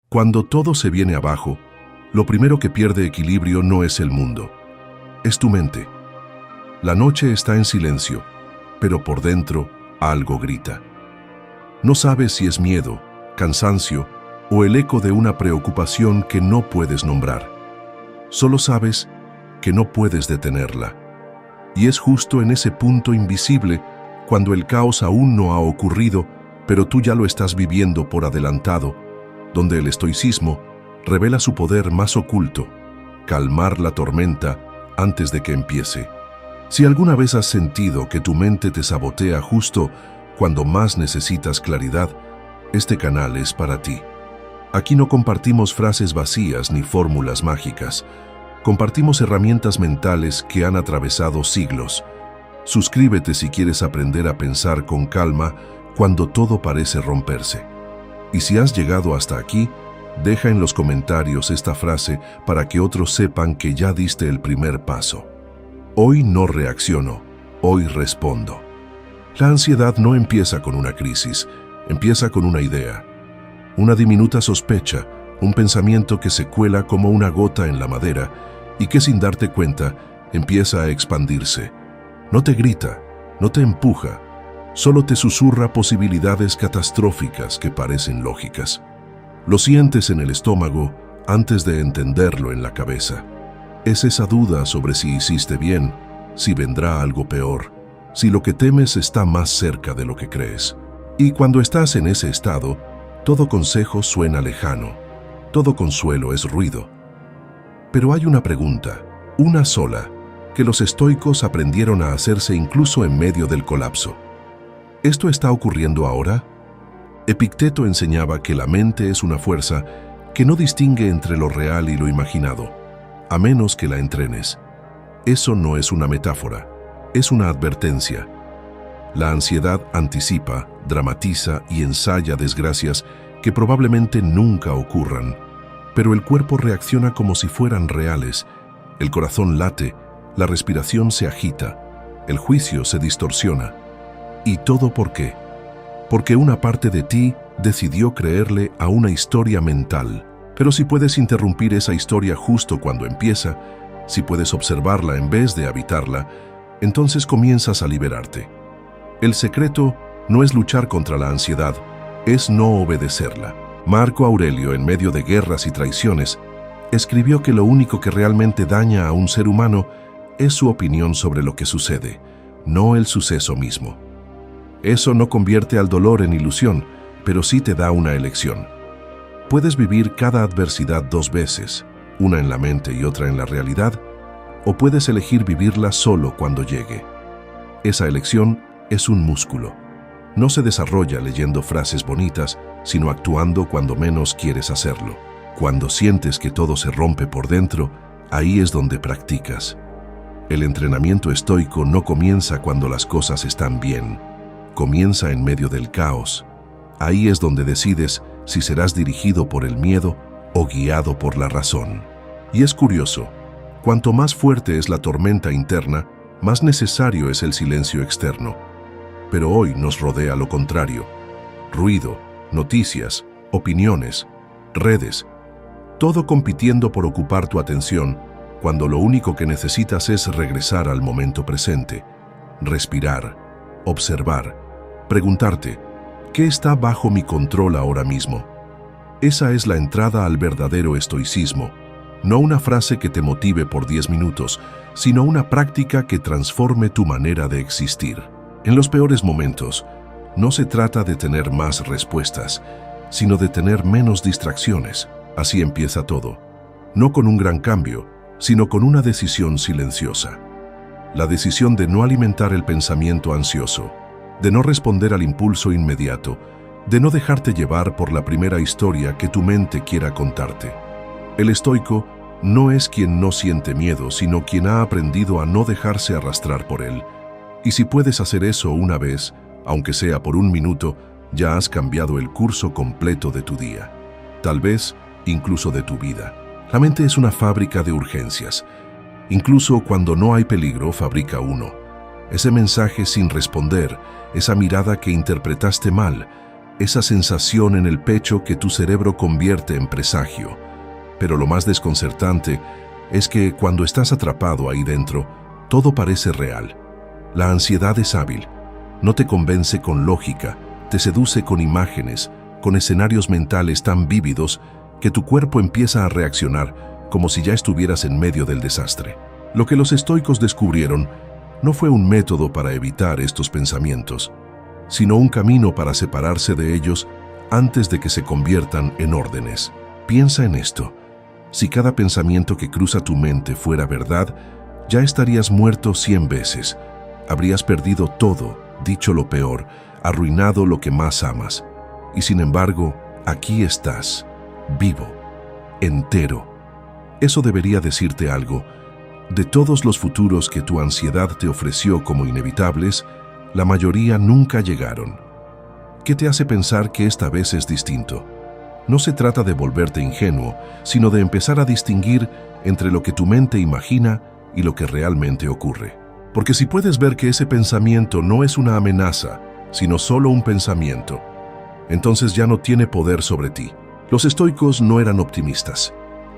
Cuando todo se viene abajo, lo primero que pierde equilibrio no es el mundo, es tu mente. La noche está en silencio, pero por dentro algo grita. No sabes si es miedo, cansancio o el eco de una preocupación que no puedes nombrar. Solo sabes que no puedes detenerla. Y es justo en ese punto invisible, cuando el caos aún no ha ocurrido, pero tú ya lo estás viviendo por adelantado, donde el estoicismo revela su poder más oculto: calmar la tormenta antes de que empiece. Si alguna vez has sentido que tu mente te sabotea justo cuando más necesitas claridad, este canal es para ti. Aquí no compartimos frases vacías ni fórmulas mágicas. Compartimos herramientas mentales que han atravesado siglos. Suscríbete si quieres aprender a pensar con calma cuando todo parece romperse. Y si has llegado hasta aquí, deja en los comentarios esta frase para que otros sepan que ya diste el primer paso. Hoy no reacciono, hoy respondo. La ansiedad no empieza con una crisis, empieza con una idea. Una diminuta sospecha, un pensamiento que se cuela como una gota en la madera y que sin darte cuenta empieza a expandirse. No te grita, no te empuja, solo te susurra posibilidades catastróficas que parecen lógicas. Lo sientes en el estómago antes de entenderlo en la cabeza. Es esa duda sobre si hiciste bien, si vendrá algo peor, si lo que temes está más cerca de lo que crees. Y cuando estás en ese estado, todo consejo suena lejano, todo consuelo es ruido. Pero hay una pregunta, una sola, que los estoicos aprendieron a hacerse incluso en medio del colapso. ¿Esto está ocurriendo ahora? Epicteto enseñaba que la mente es una fuerza que no distingue entre lo real y lo imaginado, a menos que la entrenes. Eso no es una metáfora, es una advertencia. La ansiedad anticipa, dramatiza y ensaya desgracias que probablemente nunca ocurran, pero el cuerpo reacciona como si fueran reales. El corazón late, la respiración se agita, el juicio se distorsiona. ¿Y todo por qué? Porque una parte de ti decidió creerle a una historia mental. Pero si puedes interrumpir esa historia justo cuando empieza, si puedes observarla en vez de habitarla, entonces comienzas a liberarte. El secreto no es luchar contra la ansiedad, es no obedecerla. Marco Aurelio, en medio de guerras y traiciones, escribió que lo único que realmente daña a un ser humano es su opinión sobre lo que sucede, no el suceso mismo. Eso no convierte al dolor en ilusión, pero sí te da una elección. Puedes vivir cada adversidad dos veces, una en la mente y otra en la realidad, o puedes elegir vivirla solo cuando llegue. Esa elección es un músculo. No se desarrolla leyendo frases bonitas, sino actuando cuando menos quieres hacerlo. Cuando sientes que todo se rompe por dentro, ahí es donde practicas. El entrenamiento estoico no comienza cuando las cosas están bien, comienza en medio del caos. Ahí es donde decides si serás dirigido por el miedo o guiado por la razón. Y es curioso, cuanto más fuerte es la tormenta interna, más necesario es el silencio externo. Pero hoy nos rodea lo contrario: ruido, noticias, opiniones, redes, todo compitiendo por ocupar tu atención, cuando lo único que necesitas es regresar al momento presente, respirar, observar, preguntarte, ¿qué está bajo mi control ahora mismo? Esa es la entrada al verdadero estoicismo, no una frase que te motive por 10 minutos, sino una práctica que transforme tu manera de existir. En los peores momentos, no se trata de tener más respuestas, sino de tener menos distracciones. Así empieza todo, no con un gran cambio, sino con una decisión silenciosa. La decisión de no alimentar el pensamiento ansioso, de no responder al impulso inmediato, de no dejarte llevar por la primera historia que tu mente quiera contarte. El estoico no es quien no siente miedo, sino quien ha aprendido a no dejarse arrastrar por él. Y si puedes hacer eso una vez, aunque sea por un minuto, ya has cambiado el curso completo de tu día. Tal vez incluso de tu vida. La mente es una fábrica de urgencias. Incluso cuando no hay peligro, fabrica uno. Ese mensaje sin responder, esa mirada que interpretaste mal, esa sensación en el pecho que tu cerebro convierte en presagio. Pero lo más desconcertante es que cuando estás atrapado ahí dentro, todo parece real. La ansiedad es hábil, no te convence con lógica, te seduce con imágenes, con escenarios mentales tan vívidos que tu cuerpo empieza a reaccionar como si ya estuvieras en medio del desastre. Lo que los estoicos descubrieron no fue un método para evitar estos pensamientos, sino un camino para separarse de ellos antes de que se conviertan en órdenes. Piensa en esto. Si cada pensamiento que cruza tu mente fuera verdad, ya estarías muerto 100 veces. Habrías perdido todo, dicho lo peor, arruinado lo que más amas. Y sin embargo, aquí estás, vivo, entero. Eso debería decirte algo. De todos los futuros que tu ansiedad te ofreció como inevitables, la mayoría nunca llegaron. ¿Qué te hace pensar que esta vez es distinto? No se trata de volverte ingenuo, sino de empezar a distinguir entre lo que tu mente imagina y lo que realmente ocurre. Porque si puedes ver que ese pensamiento no es una amenaza, sino solo un pensamiento, entonces ya no tiene poder sobre ti. Los estoicos no eran optimistas,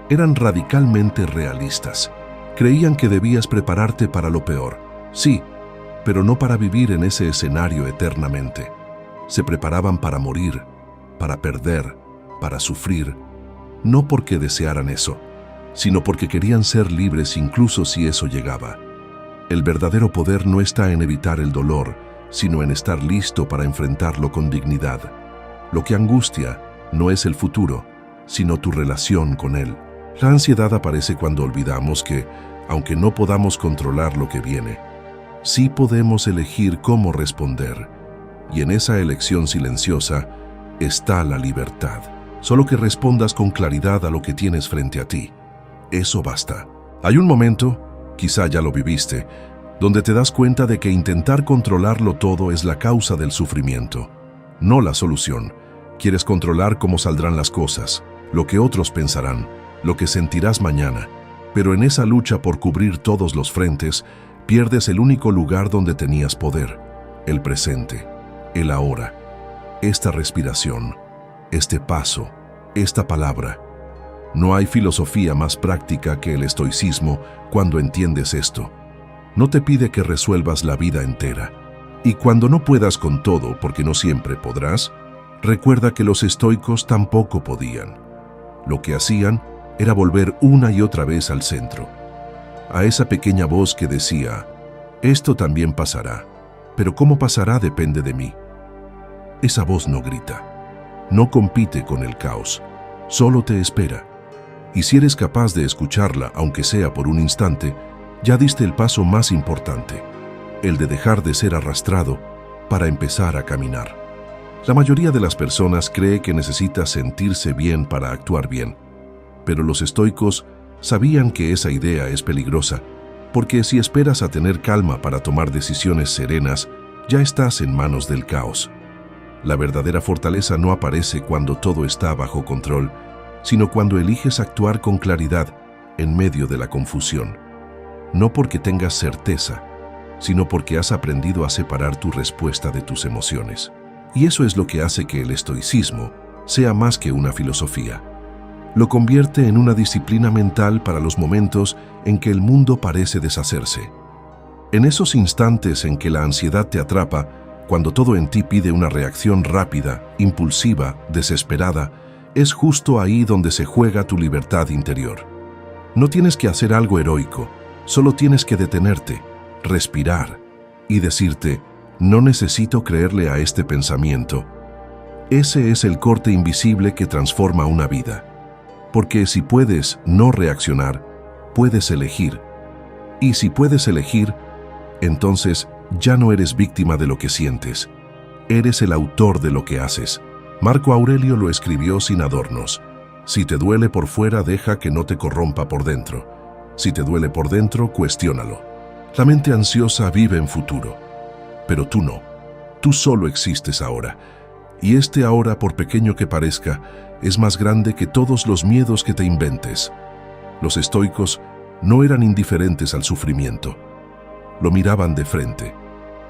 eran radicalmente realistas. Creían que debías prepararte para lo peor, sí, pero no para vivir en ese escenario eternamente. Se preparaban para morir, para perder, para sufrir, no porque desearan eso, sino porque querían ser libres incluso si eso llegaba. El verdadero poder no está en evitar el dolor, sino en estar listo para enfrentarlo con dignidad. Lo que angustia no es el futuro, sino tu relación con él. La ansiedad aparece cuando olvidamos que, aunque no podamos controlar lo que viene, sí podemos elegir cómo responder. Y en esa elección silenciosa está la libertad. Solo que respondas con claridad a lo que tienes frente a ti. Eso basta. Hay un momento, quizá ya lo viviste, donde te das cuenta de que intentar controlarlo todo es la causa del sufrimiento, no la solución. Quieres controlar cómo saldrán las cosas, lo que otros pensarán, lo que sentirás mañana. Pero en esa lucha por cubrir todos los frentes, pierdes el único lugar donde tenías poder, el presente, el ahora, esta respiración, este paso, esta palabra. No hay filosofía más práctica que el estoicismo cuando entiendes esto. No te pide que resuelvas la vida entera. Y cuando no puedas con todo, porque no siempre podrás, recuerda que los estoicos tampoco podían. Lo que hacían era volver una y otra vez al centro, a esa pequeña voz que decía, esto también pasará, pero cómo pasará depende de mí. Esa voz no grita, no compite con el caos, solo te espera. Y si eres capaz de escucharla, aunque sea por un instante, ya diste el paso más importante, el de dejar de ser arrastrado para empezar a caminar. La mayoría de las personas cree que necesita sentirse bien para actuar bien, pero los estoicos sabían que esa idea es peligrosa, porque si esperas a tener calma para tomar decisiones serenas, ya estás en manos del caos. La verdadera fortaleza no aparece cuando todo está bajo control, sino cuando eliges actuar con claridad en medio de la confusión. No porque tengas certeza, sino porque has aprendido a separar tu respuesta de tus emociones. Y eso es lo que hace que el estoicismo sea más que una filosofía. Lo convierte en una disciplina mental para los momentos en que el mundo parece deshacerse. En esos instantes en que la ansiedad te atrapa, cuando todo en ti pide una reacción rápida, impulsiva, desesperada, es justo ahí donde se juega tu libertad interior. No tienes que hacer algo heroico, solo tienes que detenerte, respirar y decirte, no necesito creerle a este pensamiento. Ese es el corte invisible que transforma una vida. Porque si puedes no reaccionar, puedes elegir. Y si puedes elegir, entonces ya no eres víctima de lo que sientes. Eres el autor de lo que haces. Marco Aurelio lo escribió sin adornos. Si te duele por fuera, deja que no te corrompa por dentro. Si te duele por dentro, cuestiónalo. La mente ansiosa vive en futuro. Pero tú no. Tú solo existes ahora. Y este ahora, por pequeño que parezca, es más grande que todos los miedos que te inventes. Los estoicos no eran indiferentes al sufrimiento. Lo miraban de frente.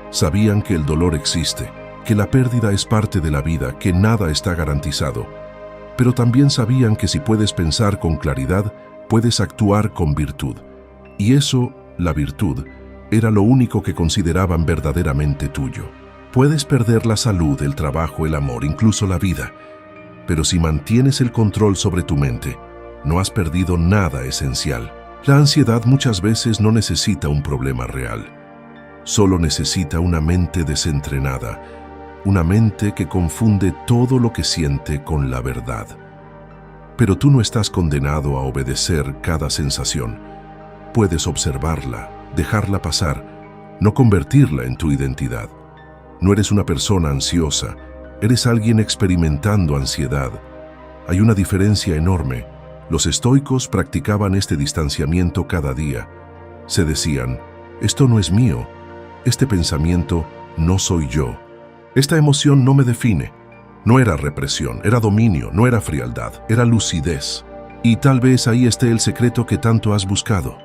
Sabían que el dolor existe, que la pérdida es parte de la vida, que nada está garantizado. Pero también sabían que si puedes pensar con claridad, puedes actuar con virtud. Y eso, la virtud, era lo único que consideraban verdaderamente tuyo. Puedes perder la salud, el trabajo, el amor, incluso la vida. Pero si mantienes el control sobre tu mente, no has perdido nada esencial. La ansiedad muchas veces no necesita un problema real. Solo necesita una mente desentrenada, una mente que confunde todo lo que siente con la verdad. Pero tú no estás condenado a obedecer cada sensación. Puedes observarla, dejarla pasar, no convertirla en tu identidad. No eres una persona ansiosa, eres alguien experimentando ansiedad. Hay una diferencia enorme. Los estoicos practicaban este distanciamiento cada día. Se decían, esto no es mío, este pensamiento no soy yo. Esta emoción no me define. No era represión, era dominio, no era frialdad, era lucidez. Y tal vez ahí esté el secreto que tanto has buscado.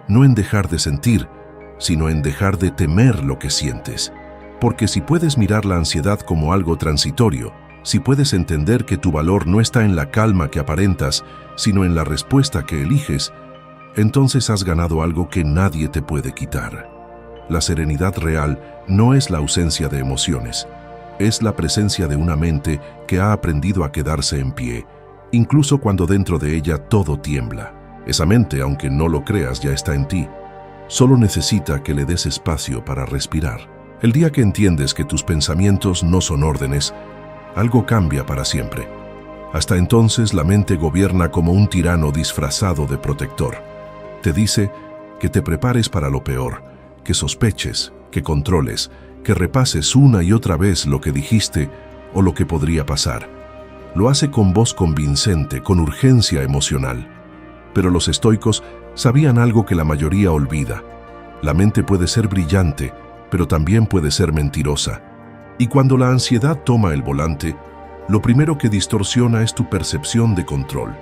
No en dejar de sentir, sino en dejar de temer lo que sientes. Porque si puedes mirar la ansiedad como algo transitorio, si puedes entender que tu valor no está en la calma que aparentas, sino en la respuesta que eliges, entonces has ganado algo que nadie te puede quitar. La serenidad real no es la ausencia de emociones, es la presencia de una mente que ha aprendido a quedarse en pie, incluso cuando dentro de ella todo tiembla. Esa mente, aunque no lo creas, ya está en ti. Solo necesita que le des espacio para respirar. El día que entiendes que tus pensamientos no son órdenes, algo cambia para siempre. Hasta entonces la mente gobierna como un tirano disfrazado de protector. Te dice que te prepares para lo peor, que sospeches, que controles, que repases una y otra vez lo que dijiste o lo que podría pasar. Lo hace con voz convincente, con urgencia emocional. Pero los estoicos sabían algo que la mayoría olvida. La mente puede ser brillante, pero también puede ser mentirosa. Y cuando la ansiedad toma el volante, lo primero que distorsiona es tu percepción de control.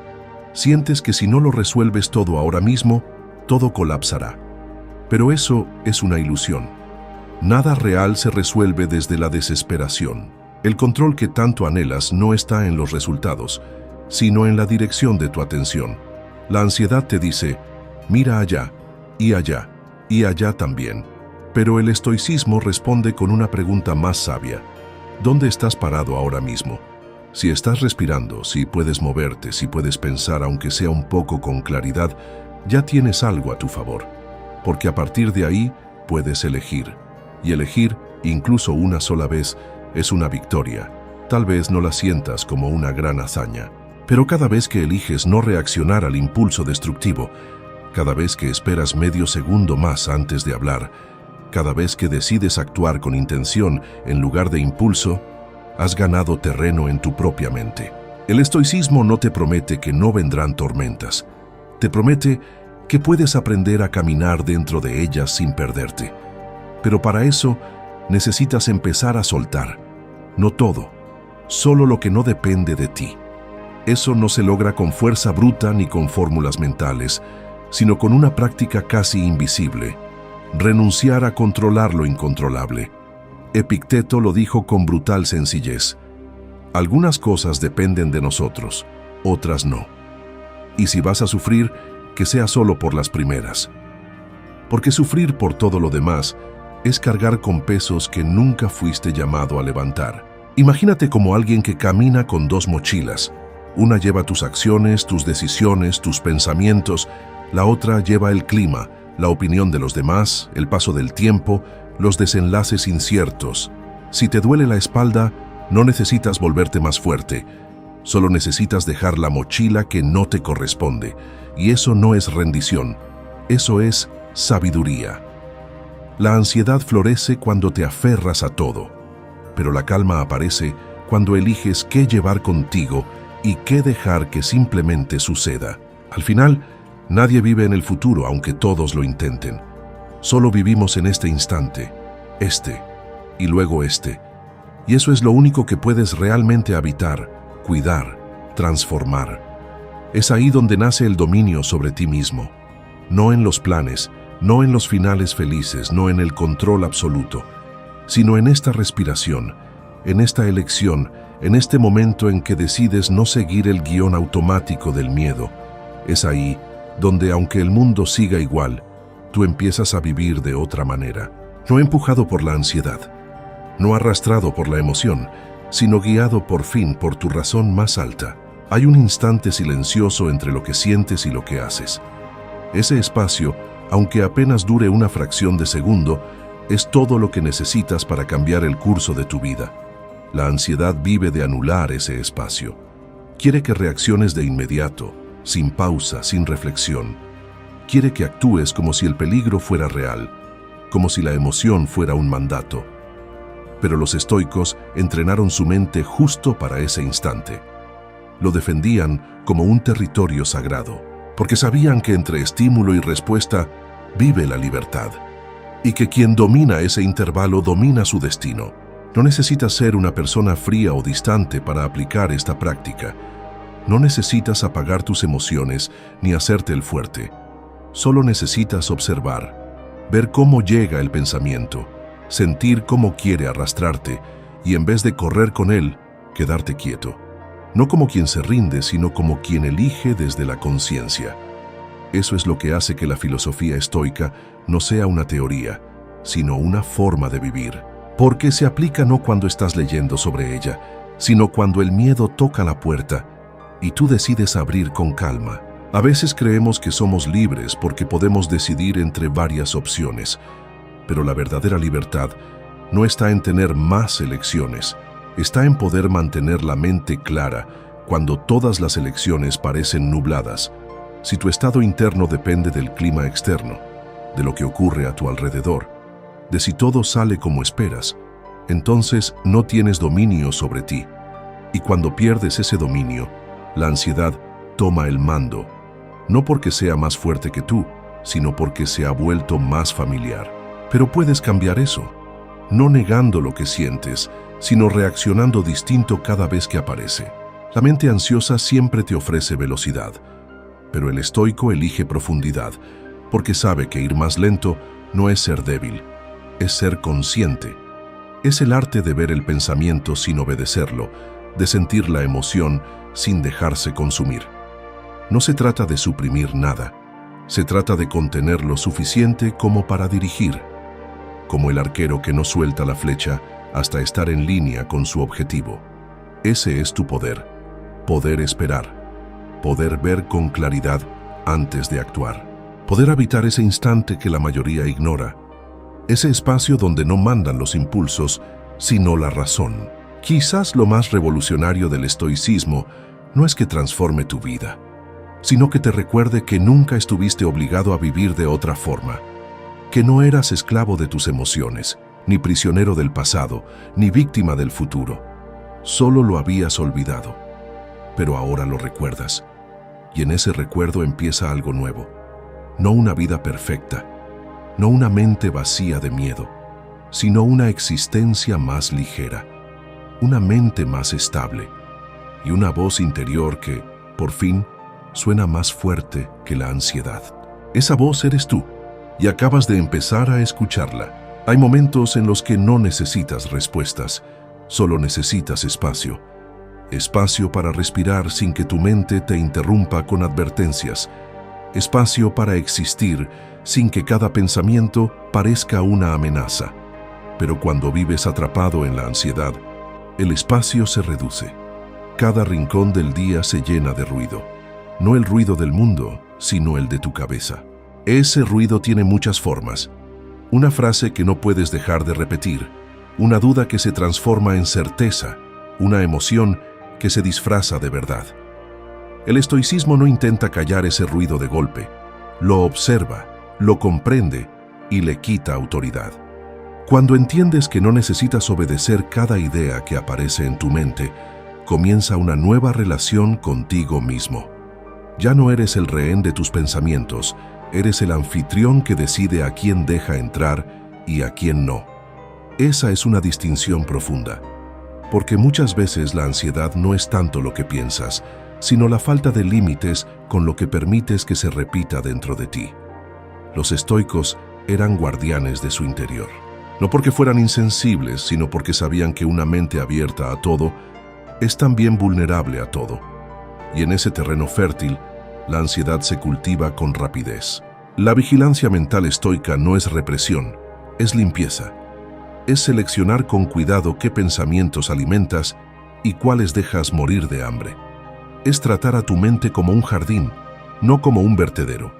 Sientes que si no lo resuelves todo ahora mismo, todo colapsará. Pero eso es una ilusión. Nada real se resuelve desde la desesperación. El control que tanto anhelas no está en los resultados, sino en la dirección de tu atención. La ansiedad te dice, mira allá, y allá, y allá también. Pero el estoicismo responde con una pregunta más sabia. ¿Dónde estás parado ahora mismo? Si estás respirando, si puedes moverte, si puedes pensar aunque sea un poco con claridad, ya tienes algo a tu favor. Porque a partir de ahí puedes elegir. Y elegir, incluso una sola vez, es una victoria. Tal vez no la sientas como una gran hazaña. Pero cada vez que eliges no reaccionar al impulso destructivo, cada vez que esperas medio segundo más antes de hablar, cada vez que decides actuar con intención en lugar de impulso, has ganado terreno en tu propia mente. El estoicismo no te promete que no vendrán tormentas. Te promete que puedes aprender a caminar dentro de ellas sin perderte. Pero para eso necesitas empezar a soltar. No todo, solo lo que no depende de ti. Eso no se logra con fuerza bruta ni con fórmulas mentales, sino con una práctica casi invisible. Renunciar a controlar lo incontrolable. Epicteto lo dijo con brutal sencillez. Algunas cosas dependen de nosotros, otras no. Y si vas a sufrir, que sea solo por las primeras. Porque sufrir por todo lo demás es cargar con pesos que nunca fuiste llamado a levantar. Imagínate como alguien que camina con dos mochilas. Una lleva tus acciones, tus decisiones, tus pensamientos. La otra lleva el clima, la opinión de los demás, el paso del tiempo, los desenlaces inciertos. Si te duele la espalda, no necesitas volverte más fuerte. Solo necesitas dejar la mochila que no te corresponde. Y eso no es rendición, eso es sabiduría. La ansiedad florece cuando te aferras a todo, pero la calma aparece cuando eliges qué llevar contigo y qué dejar que simplemente suceda. Al final, nadie vive en el futuro aunque todos lo intenten. Solo vivimos en este instante, y luego Y eso es lo único que puedes realmente habitar, cuidar, transformar. Es ahí donde nace el dominio sobre ti mismo. No en los planes, no en los finales felices, no en el control absoluto, sino en esta respiración, en esta elección, en este momento en que decides no seguir el guión automático del miedo. Es ahí donde, aunque el mundo siga igual, tú empiezas a vivir de otra manera. No empujado por la ansiedad, no arrastrado por la emoción, sino guiado por fin por tu razón más alta. Hay un instante silencioso entre lo que sientes y lo que haces. Ese espacio, aunque apenas dure una fracción de segundo, es todo lo que necesitas para cambiar el curso de tu vida. La ansiedad vive de anular ese espacio. Quiere que reacciones de inmediato, sin pausa, sin reflexión. Quiere que actúes como si el peligro fuera real, como si la emoción fuera un mandato. Pero los estoicos entrenaron su mente justo para ese instante. Lo defendían como un territorio sagrado, porque sabían que entre estímulo y respuesta vive la libertad, y que quien domina ese intervalo domina su destino. No necesitas ser una persona fría o distante para aplicar esta práctica. No necesitas apagar tus emociones ni hacerte el fuerte. Solo necesitas observar, ver cómo llega el pensamiento, sentir cómo quiere arrastrarte y en vez de correr con él, quedarte quieto. No como quien se rinde, sino como quien elige desde la conciencia. Eso es lo que hace que la filosofía estoica no sea una teoría, sino una forma de vivir. Porque se aplica no cuando estás leyendo sobre ella, sino cuando el miedo toca la puerta y tú decides abrir con calma. A veces creemos que somos libres porque podemos decidir entre varias opciones, pero la verdadera libertad no está en tener más elecciones, está en poder mantener la mente clara cuando todas las elecciones parecen nubladas. Si tu estado interno depende del clima externo, de lo que ocurre a tu alrededor, de si todo sale como esperas, entonces no tienes dominio sobre ti. Y cuando pierdes ese dominio, la ansiedad toma el mando, no porque sea más fuerte que tú, sino porque se ha vuelto más familiar. Pero puedes cambiar eso, no negando lo que sientes, sino reaccionando distinto cada vez que aparece. La mente ansiosa siempre te ofrece velocidad, pero el estoico elige profundidad, porque sabe que ir más lento no es ser débil, es ser consciente. Es el arte de ver el pensamiento sin obedecerlo, de sentir la emoción sin dejarse consumir. No se trata de suprimir nada, se trata de contener lo suficiente como para dirigir, como el arquero que no suelta la flecha hasta estar en línea con su objetivo. Ese es tu poder, poder esperar, poder ver con claridad antes de actuar, poder habitar ese instante que la mayoría ignora, ese espacio donde no mandan los impulsos, sino la razón. Quizás lo más revolucionario del estoicismo no es que transforme tu vida, sino que te recuerde que nunca estuviste obligado a vivir de otra forma, que no eras esclavo de tus emociones, ni prisionero del pasado, ni víctima del futuro. Solo lo habías olvidado, pero ahora lo recuerdas, y en ese recuerdo empieza algo nuevo, no una vida perfecta, no una mente vacía de miedo, sino una existencia más ligera, una mente más estable y una voz interior que, por fin, suena más fuerte que la ansiedad. Esa voz eres tú y acabas de empezar a escucharla. Hay momentos en los que no necesitas respuestas, solo necesitas espacio. Espacio para respirar sin que tu mente te interrumpa con advertencias. Espacio para existir sin que cada pensamiento parezca una amenaza. Pero cuando vives atrapado en la ansiedad, el espacio se reduce. Cada rincón del día se llena de ruido. No el ruido del mundo, sino el de tu cabeza. Ese ruido tiene muchas formas. Una frase que no puedes dejar de repetir, una duda que se transforma en certeza, una emoción que se disfraza de verdad. El estoicismo no intenta callar ese ruido de golpe, lo observa, lo comprende y le quita autoridad. Cuando entiendes que no necesitas obedecer cada idea que aparece en tu mente, comienza una nueva relación contigo mismo. Ya no eres el rehén de tus pensamientos, eres el anfitrión que decide a quién deja entrar y a quién no. Esa es una distinción profunda, porque muchas veces la ansiedad no es tanto lo que piensas, sino la falta de límites con lo que permites que se repita dentro de ti. Los estoicos eran guardianes de su interior. No porque fueran insensibles, sino porque sabían que una mente abierta a todo es también vulnerable a todo. Y en ese terreno fértil, la ansiedad se cultiva con rapidez. La vigilancia mental estoica no es represión, es limpieza. Es seleccionar con cuidado qué pensamientos alimentas y cuáles dejas morir de hambre. Es tratar a tu mente como un jardín, no como un vertedero.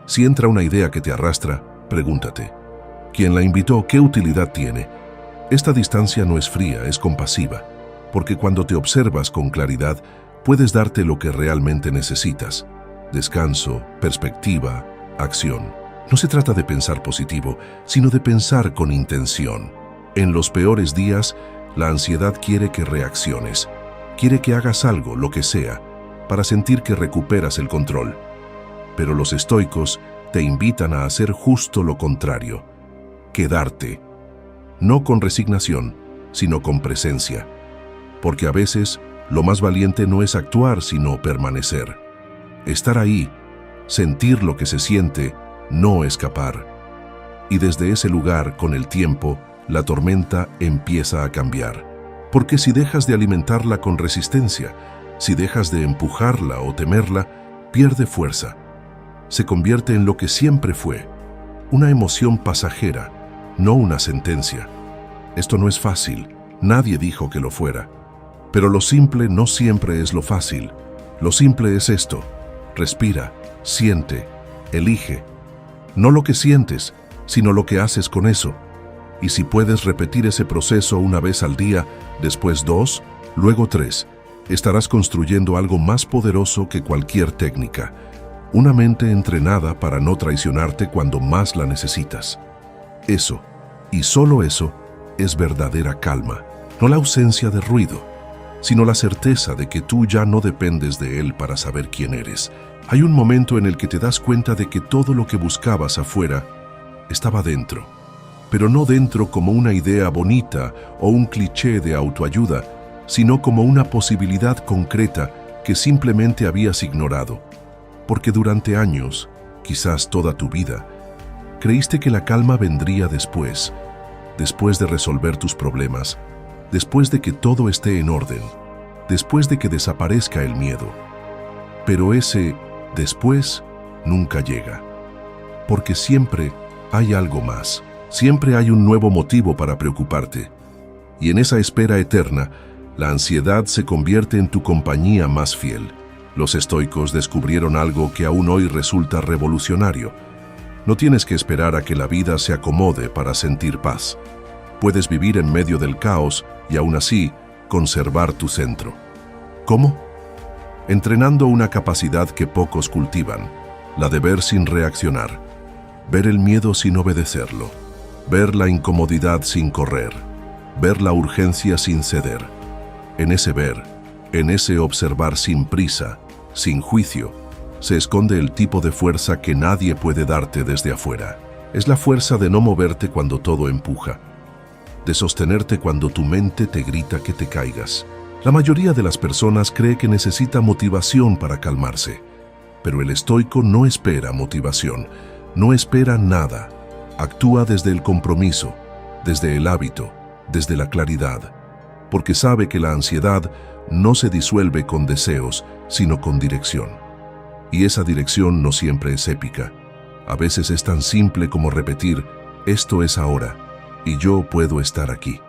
Si entra una idea que te arrastra, pregúntate, ¿quién la invitó? ¿Qué utilidad tiene? Esta distancia no es fría, es compasiva, porque cuando te observas con claridad, puedes darte lo que realmente necesitas: descanso, perspectiva, acción. No se trata de pensar positivo, sino de pensar con intención. En los peores días, la ansiedad quiere que reacciones, quiere que hagas algo, lo que sea, para sentir que recuperas el control. Pero los estoicos te invitan a hacer justo lo contrario: quedarte, no con resignación, sino con presencia. Porque a veces, lo más valiente no es actuar, sino permanecer. Estar ahí, sentir lo que se siente, no escapar. Y desde ese lugar, con el tiempo, la tormenta empieza a cambiar. Porque si dejas de alimentarla con resistencia, si dejas de empujarla o temerla, pierde fuerza. Se convierte en lo que siempre fue: una emoción pasajera, no una sentencia. Esto no es fácil, nadie dijo que lo fuera. Pero lo simple no siempre es lo fácil. Lo simple es esto: respira, siente, elige. No lo que sientes, sino lo que haces con eso. Y si puedes repetir ese proceso una vez al día, después 2, luego 3, estarás construyendo algo más poderoso que cualquier técnica. Una mente entrenada para no traicionarte cuando más la necesitas. Eso, y solo eso, es verdadera calma. No la ausencia de ruido, sino la certeza de que tú ya no dependes de él para saber quién eres. Hay un momento en el que te das cuenta de que todo lo que buscabas afuera estaba dentro, pero no dentro como una idea bonita o un cliché de autoayuda, sino como una posibilidad concreta que simplemente habías ignorado, porque durante años, quizás toda tu vida, creíste que la calma vendría después de resolver tus problemas, después de que todo esté en orden, después de que desaparezca el miedo. Pero ese después nunca llega, porque siempre hay algo más, siempre hay un nuevo motivo para preocuparte. Y en esa espera eterna, la ansiedad se convierte en tu compañía más fiel. Los estoicos descubrieron algo que aún hoy resulta revolucionario. No tienes que esperar a que la vida se acomode para sentir paz. Puedes vivir en medio del caos y aún así conservar tu centro. ¿Cómo? Entrenando una capacidad que pocos cultivan, la de ver sin reaccionar, ver el miedo sin obedecerlo, ver la incomodidad sin correr, ver la urgencia sin ceder. En ese ver, en ese observar sin prisa, sin juicio, se esconde el tipo de fuerza que nadie puede darte desde afuera. Es la fuerza de no moverte cuando todo empuja, de sostenerte cuando tu mente te grita que te caigas. La mayoría de las personas cree que necesita motivación para calmarse, pero el estoico no espera motivación, no espera nada. Actúa desde el compromiso, desde el hábito, desde la claridad, porque sabe que la ansiedad no se disuelve con deseos, sino con dirección. Y esa dirección no siempre es épica. A veces es tan simple como repetir: esto es ahora, y yo puedo estar aquí.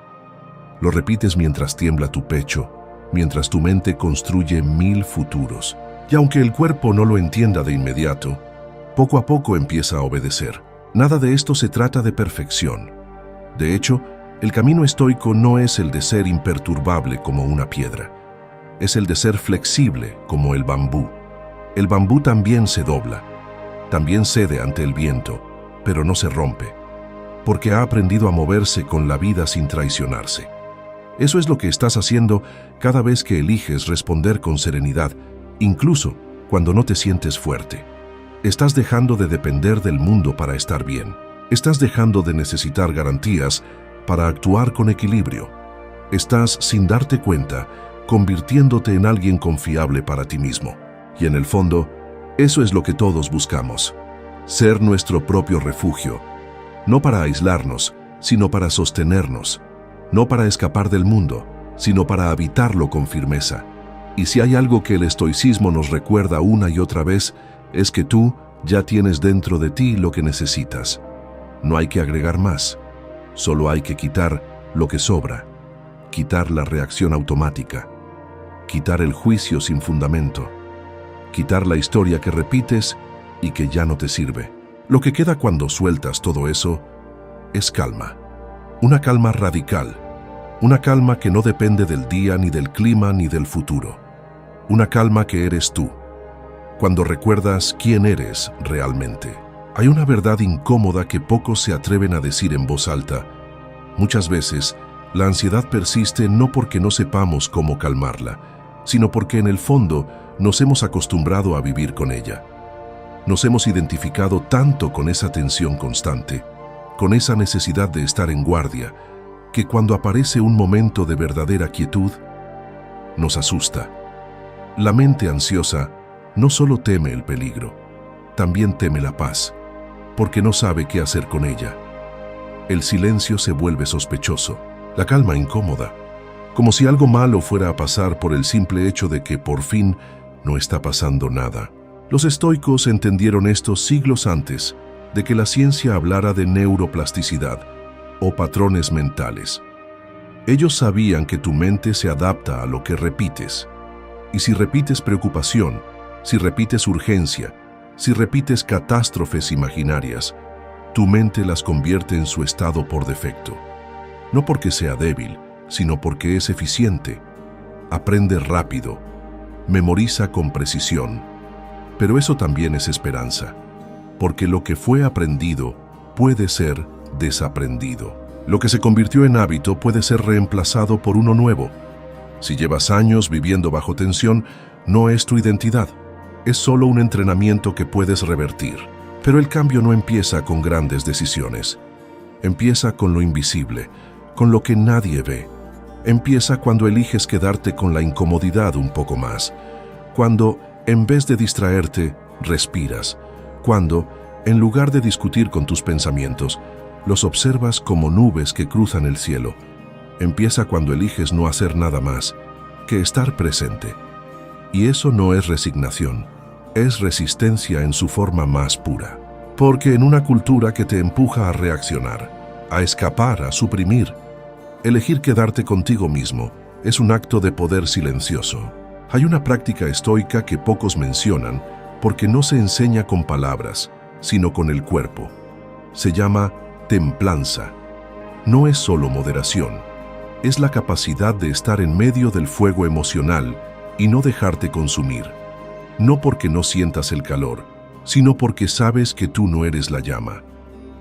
Lo repites mientras tiembla tu pecho, mientras tu mente construye 1000 futuros. Y aunque el cuerpo no lo entienda de inmediato, poco a poco empieza a obedecer. Nada de esto se trata de perfección. De hecho, el camino estoico no es el de ser imperturbable como una piedra. Es el de ser flexible como el bambú. El bambú también se dobla, también cede ante el viento, pero no se rompe, porque ha aprendido a moverse con la vida sin traicionarse. Eso es lo que estás haciendo cada vez que eliges responder con serenidad, incluso cuando no te sientes fuerte. Estás dejando de depender del mundo para estar bien. Estás dejando de necesitar garantías para actuar con equilibrio. Estás, sin darte cuenta, convirtiéndote en alguien confiable para ti mismo. Y en el fondo, eso es lo que todos buscamos: ser nuestro propio refugio, no para aislarnos, sino para sostenernos, no para escapar del mundo, sino para habitarlo con firmeza. Y si hay algo que el estoicismo nos recuerda una y otra vez, es que tú ya tienes dentro de ti lo que necesitas. No hay que agregar más, solo hay que quitar lo que sobra, quitar la reacción automática, quitar el juicio sin fundamento, quitar la historia que repites y que ya no te sirve. Lo que queda cuando sueltas todo eso es calma, una calma radical, una calma que no depende del día, ni del clima, ni del futuro, una calma que eres tú, cuando recuerdas quién eres realmente. Hay una verdad incómoda que pocos se atreven a decir en voz alta. Muchas veces, la ansiedad persiste no porque no sepamos cómo calmarla, sino porque en el fondo nos hemos acostumbrado a vivir con ella. Nos hemos identificado tanto con esa tensión constante, con esa necesidad de estar en guardia, que cuando aparece un momento de verdadera quietud, nos asusta. La mente ansiosa no solo teme el peligro, también teme la paz, porque no sabe qué hacer con ella. El silencio se vuelve sospechoso, la calma incómoda, como si algo malo fuera a pasar por el simple hecho de que por fin no está pasando nada. Los estoicos entendieron esto siglos antes de que la ciencia hablara de neuroplasticidad o patrones mentales. Ellos sabían que tu mente se adapta a lo que repites, y si repites preocupación, si repites urgencia, si repites catástrofes imaginarias, tu mente las convierte en su estado por defecto. No porque sea débil, sino porque es eficiente. Aprende rápido, memoriza con precisión. Pero eso también es esperanza, porque lo que fue aprendido puede ser desaprendido. Lo que se convirtió en hábito puede ser reemplazado por uno nuevo. Si llevas años viviendo bajo tensión, no es tu identidad. Es solo un entrenamiento que puedes revertir. Pero el cambio no empieza con grandes decisiones. Empieza con lo invisible, con lo que nadie ve. Empieza cuando eliges quedarte con la incomodidad un poco más. Cuando, en vez de distraerte, respiras. Cuando, en lugar de discutir con tus pensamientos, los observas como nubes que cruzan el cielo. Empieza cuando eliges no hacer nada más que estar presente. Y eso no es resignación, es resistencia en su forma más pura. Porque en una cultura que te empuja a reaccionar, a escapar, a suprimir, elegir quedarte contigo mismo es un acto de poder silencioso. Hay una práctica estoica que pocos mencionan porque no se enseña con palabras, sino con el cuerpo. Se llama templanza. No es solo moderación, es la capacidad de estar en medio del fuego emocional y no dejarte consumir. No porque no sientas el calor, sino porque sabes que tú no eres la llama.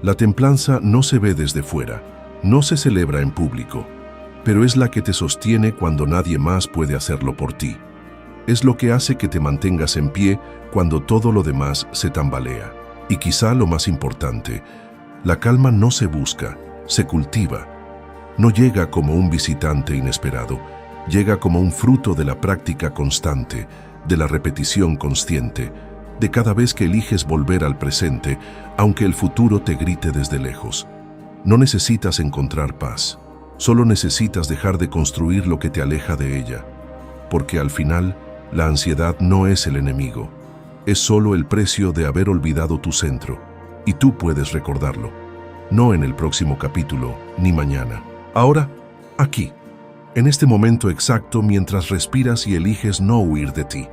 La templanza no se ve desde fuera, no se celebra en público, pero es la que te sostiene cuando nadie más puede hacerlo por ti. Es lo que hace que te mantengas en pie cuando todo lo demás se tambalea. Y quizá lo más importante, la calma no se busca, se cultiva. No llega como un visitante inesperado, llega como un fruto de la práctica constante, de la repetición consciente, de cada vez que eliges volver al presente, aunque el futuro te grite desde lejos. No necesitas encontrar paz, solo necesitas dejar de construir lo que te aleja de ella, porque al final, la ansiedad no es el enemigo, es solo el precio de haber olvidado tu centro, y tú puedes recordarlo, no en el próximo capítulo, ni mañana. Ahora, aquí, en este momento exacto mientras respiras y eliges no huir de ti.